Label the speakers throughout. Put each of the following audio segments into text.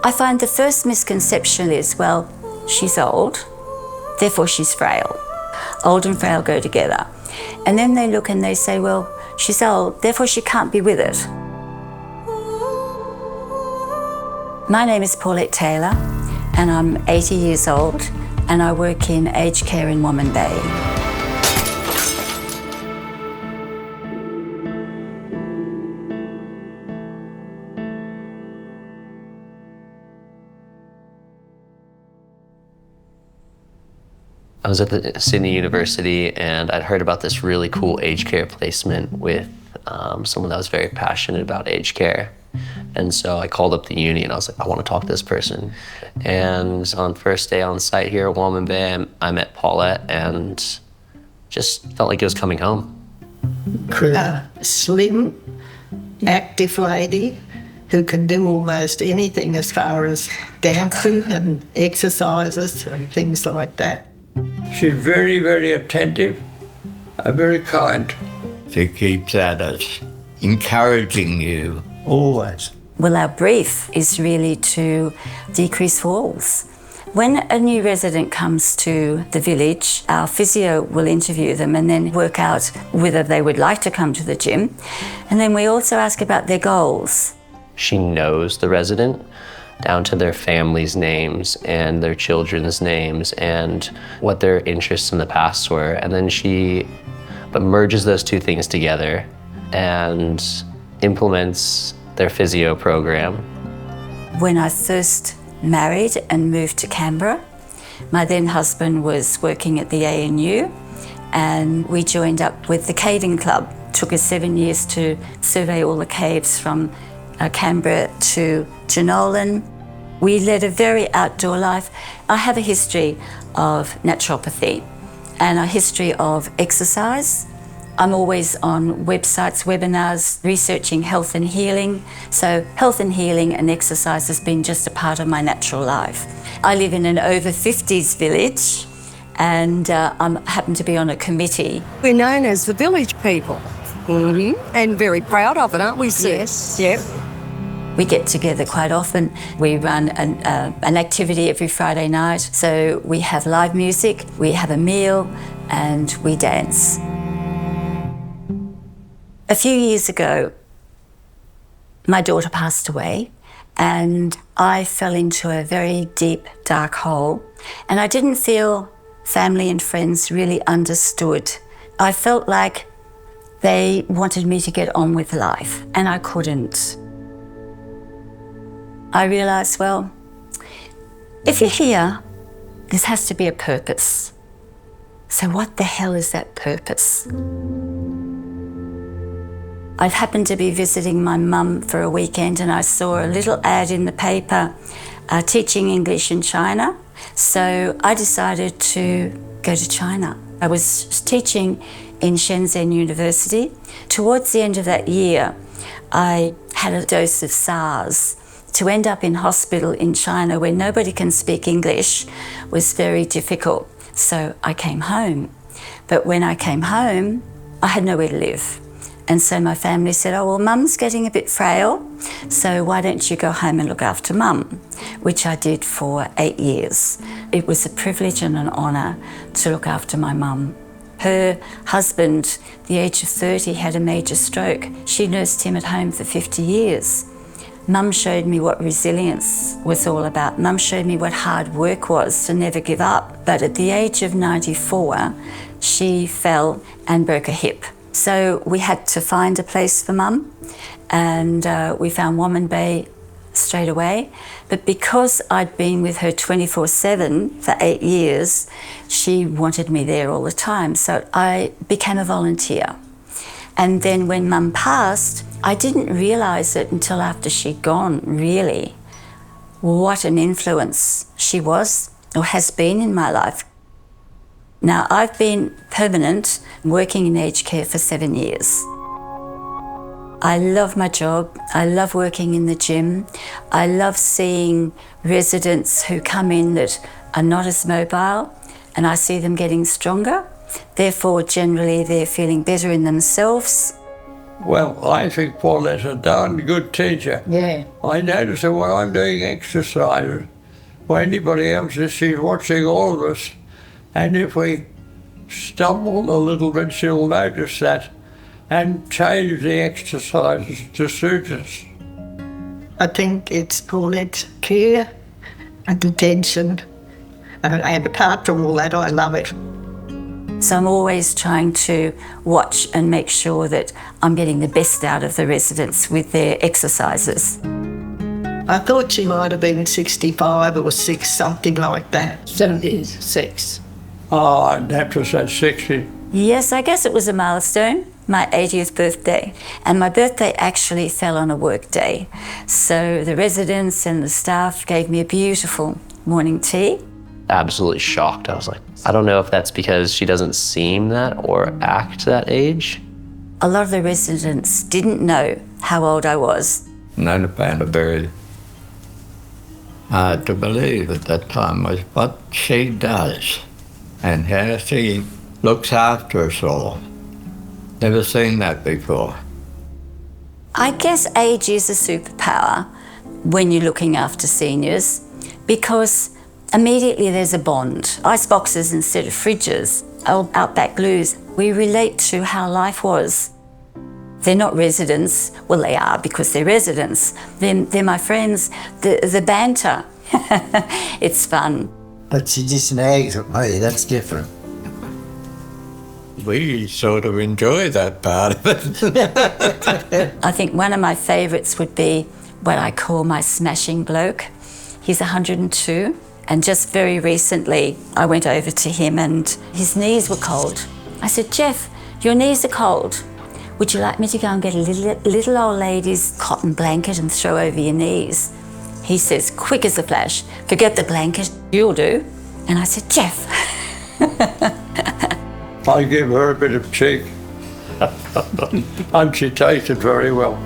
Speaker 1: I find the first misconception is, well, she's old, therefore she's frail. Old and frail go together. And then they look and they say, well, she's old, therefore she can't be with it. My name is Paulette Taylor, and I'm 80 years old, and I work in aged care in Woman Bay.
Speaker 2: I was at the Sydney University, and I'd heard about this really cool aged care placement with someone that was very passionate about aged care. And so I called up the uni and I was like, I want to talk to this person. And on first day on site here at Woman Bay, I met Paulette and just felt like it was coming home.
Speaker 3: Slim, active lady who can do almost anything as far as dancing and exercises and things like that.
Speaker 4: She's very, very attentive and very kind.
Speaker 5: She keeps at us, encouraging you. Always.
Speaker 1: Well, our brief is really to decrease falls. When a new resident comes to the village, our physio will interview them and then work out whether they would like to come to the gym. And then we also ask about their goals.
Speaker 2: She knows the resident down to their families' names and their children's names and what their interests in the past were. And then she merges those two things together and implements their physio program.
Speaker 1: When I first married and moved to Canberra, my then husband was working at the ANU, and we joined up with the caving club. It took us 7 years to survey all the caves from Canberra to Jenolan. We led a very outdoor life. I have a history of naturopathy and a history of exercise. I'm always on websites, webinars, researching health and healing. So health and healing and exercise has been just a part of my natural life. I live in an over 50s village, and I happen to be on a committee.
Speaker 6: We're known as the village people, and very proud of it, aren't we, Sue?
Speaker 1: Yes.
Speaker 6: Yep.
Speaker 1: We get together quite often. We run an activity every Friday night. So we have live music, we have a meal, and we dance. A few years ago, my daughter passed away, and I fell into a very deep, dark hole, and I didn't feel family and friends really understood. I felt like they wanted me to get on with life, and I couldn't. I realised, well, if you're here, this has to be a purpose. So what the hell is that purpose? I've happened to be visiting my mum for a weekend, and I saw a little ad in the paper teaching English in China. So I decided to go to China. I was teaching in Shenzhen University. Towards the end of that year, I had a dose of SARS. To end up in hospital in China where nobody can speak English was very difficult. So I came home. But when I came home, I had nowhere to live. And so my family said, oh, well, Mum's getting a bit frail, so why don't you go home and look after Mum? Which I did for 8 years. It was a privilege and an honour to look after my mum. Her husband, the age of 30, had a major stroke. She nursed him at home for 50 years. Mum showed me what resilience was all about. Mum showed me what hard work was, to never give up. But at the age of 94, she fell and broke a hip. So we had to find a place for Mum, and we found Woman Bay straight away. But because I'd been with her 24/7 for 8 years, she wanted me there all the time. So I became a volunteer. And then when Mum passed, I didn't realise it until after she'd gone, really, what an influence she was or has been in my life. Now, I've been permanent working in aged care for 7 years. I love my job. I love working in the gym. I love seeing residents who come in that are not as mobile, and I see them getting stronger. Therefore, generally, they're feeling better in themselves.
Speaker 4: Well, I think Paulette's a darn good teacher.
Speaker 3: Yeah.
Speaker 4: I notice that when I'm doing exercises, or anybody else is, she's watching all of us, and if we stumble a little bit, she'll notice that and change the exercises to suit us.
Speaker 3: I think it's Paulette's care and attention. And apart from all that, I love it.
Speaker 1: So I'm always trying to watch and make sure that I'm getting the best out of the residents with their exercises.
Speaker 3: I thought she might have been 65 or 6, something like that.
Speaker 6: 76.
Speaker 4: Oh, I'd have to say 60.
Speaker 1: Yes, I guess it was a milestone, my 80th birthday. And my birthday actually fell on a work day. So the residents and the staff gave me a beautiful morning tea.
Speaker 2: Absolutely shocked. I was like, I don't know if that's because she doesn't seem that or act that age.
Speaker 1: A lot of the residents didn't know how old I was.
Speaker 5: None of it very hard to believe at that time was what she does and how she looks after us all. Never seen that before.
Speaker 1: I guess age is a superpower when you're looking after seniors because immediately there's a bond. Ice boxes instead of fridges, old Outback loos. We relate to how life was. They're not residents. Well, they are because they're residents. They're my friends. The banter. It's fun.
Speaker 7: But she just nags at me, that's different.
Speaker 5: We sort of enjoy that part of it.
Speaker 1: I think one of my favourites would be what I call my smashing bloke. He's 102. And just very recently, I went over to him and his knees were cold. I said, Jeff, your knees are cold. Would you like me to go and get a little old lady's cotton blanket and throw over your knees? He says, quick as a flash, forget the blanket, you'll do. And I said, Jeff.
Speaker 4: I give her a bit of cheek. And she takes it very well.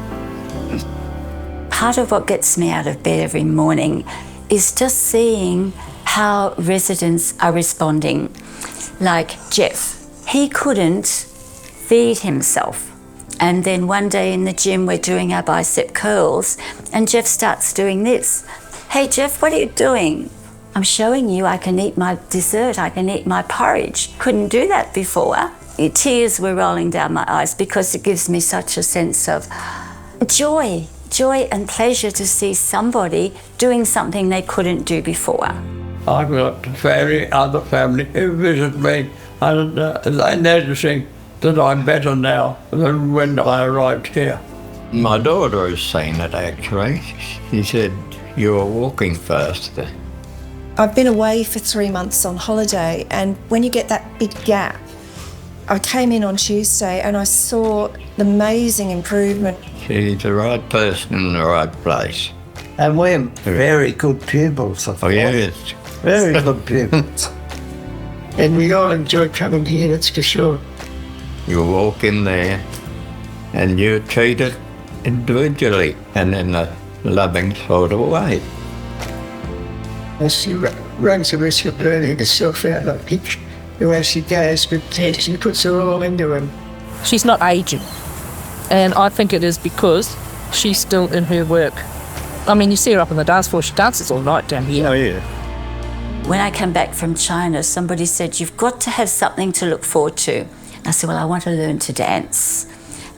Speaker 1: Part of what gets me out of bed every morning is just seeing how residents are responding. Like Jeff, he couldn't feed himself. And then one day in the gym, we're doing our bicep curls, and Jeff starts doing this. Hey, Jeff, what are you doing? I'm showing you I can eat my dessert, I can eat my porridge. Couldn't do that before. Tears were rolling down my eyes because it gives me such a sense of joy and pleasure to see somebody doing something they couldn't do before.
Speaker 4: I've got other family who visit me, and they're noticing that I'm better now than when I arrived here.
Speaker 5: My daughter has seen it actually. She said, you were walking faster.
Speaker 8: I've been away for 3 months on holiday, and when you get that big gap, I came in on Tuesday and I saw the amazing improvement.
Speaker 5: She's the right person in the right place.
Speaker 7: And we're very good pupils, I
Speaker 5: Oh,
Speaker 7: thought.
Speaker 5: yes.
Speaker 7: Very good pupils.
Speaker 3: And we all enjoy coming here, that's for sure.
Speaker 5: You walk in there and you're treated individually and in a loving sort of way.
Speaker 3: And she runs the risk of burning herself out like pitch. Where she goes, but she puts her all into him.
Speaker 6: She's not aging. And I think it is because she's still in her work. I mean, you see her up on the dance floor, she dances all night down here.
Speaker 5: Oh, yeah.
Speaker 1: When I came back from China, somebody said, you've got to have something to look forward to. I said, well, I want to learn to dance.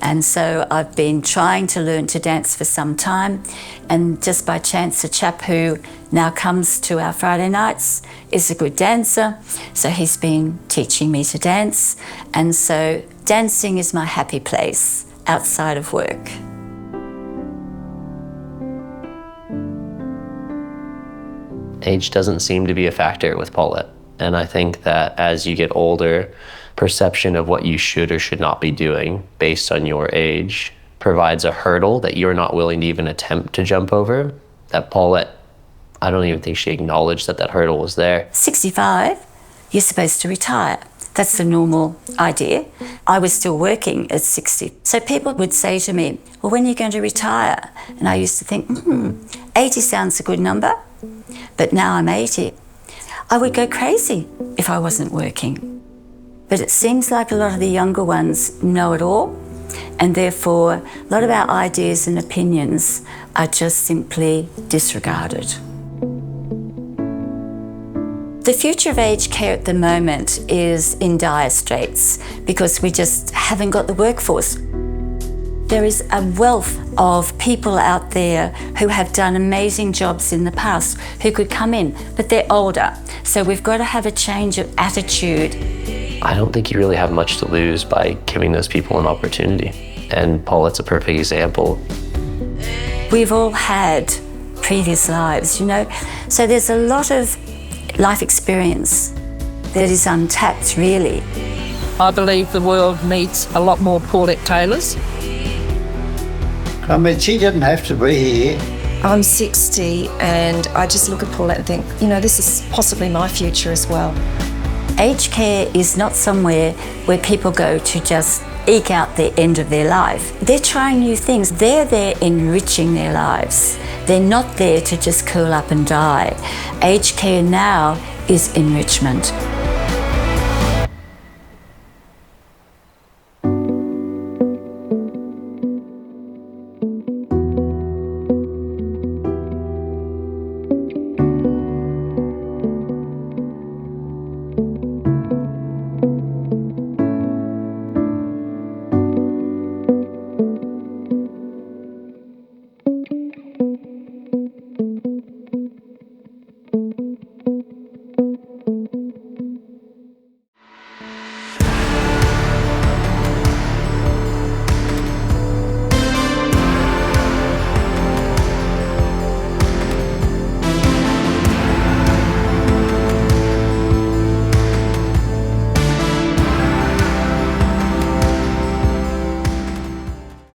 Speaker 1: And so I've been trying to learn to dance for some time. And just by chance, a chap who now comes to our Friday nights is a good dancer. So he's been teaching me to dance. And so dancing is my happy place outside of work.
Speaker 2: Age doesn't seem to be a factor with Paulette. And I think that as you get older, perception of what you should or should not be doing based on your age provides a hurdle that you're not willing to even attempt to jump over. That Paulette, I don't even think she acknowledged that that hurdle was there.
Speaker 1: 65, you're supposed to retire. That's the normal idea. I was still working at 60. So people would say to me, well, when are you going to retire? And I used to think, 80 sounds a good number. But now I'm 80. I would go crazy if I wasn't working. But it seems like a lot of the younger ones know it all. and therefore a lot of our ideas and opinions are just simply disregarded. The future of aged care at the moment is in dire straits because we just haven't got the workforce. There is a wealth of people out there who have done amazing jobs in the past who could come in, but they're older. So we've got to have a change of attitude.
Speaker 2: I don't think you really have much to lose by giving those people an opportunity. And Paulette's a perfect example.
Speaker 1: We've all had previous lives, you know, so there's a lot of life experience that is untapped, really.
Speaker 6: I believe the world needs a lot more Paulette Taylors.
Speaker 7: I mean, she didn't have to be here.
Speaker 8: I'm 60 and I just look at Paulette and think, you know, this is possibly my future as well.
Speaker 1: Aged care is not somewhere where people go to just eke out the end of their life. They're trying new things. They're there enriching their lives. They're not there to just curl up and die. Aged care now is enrichment.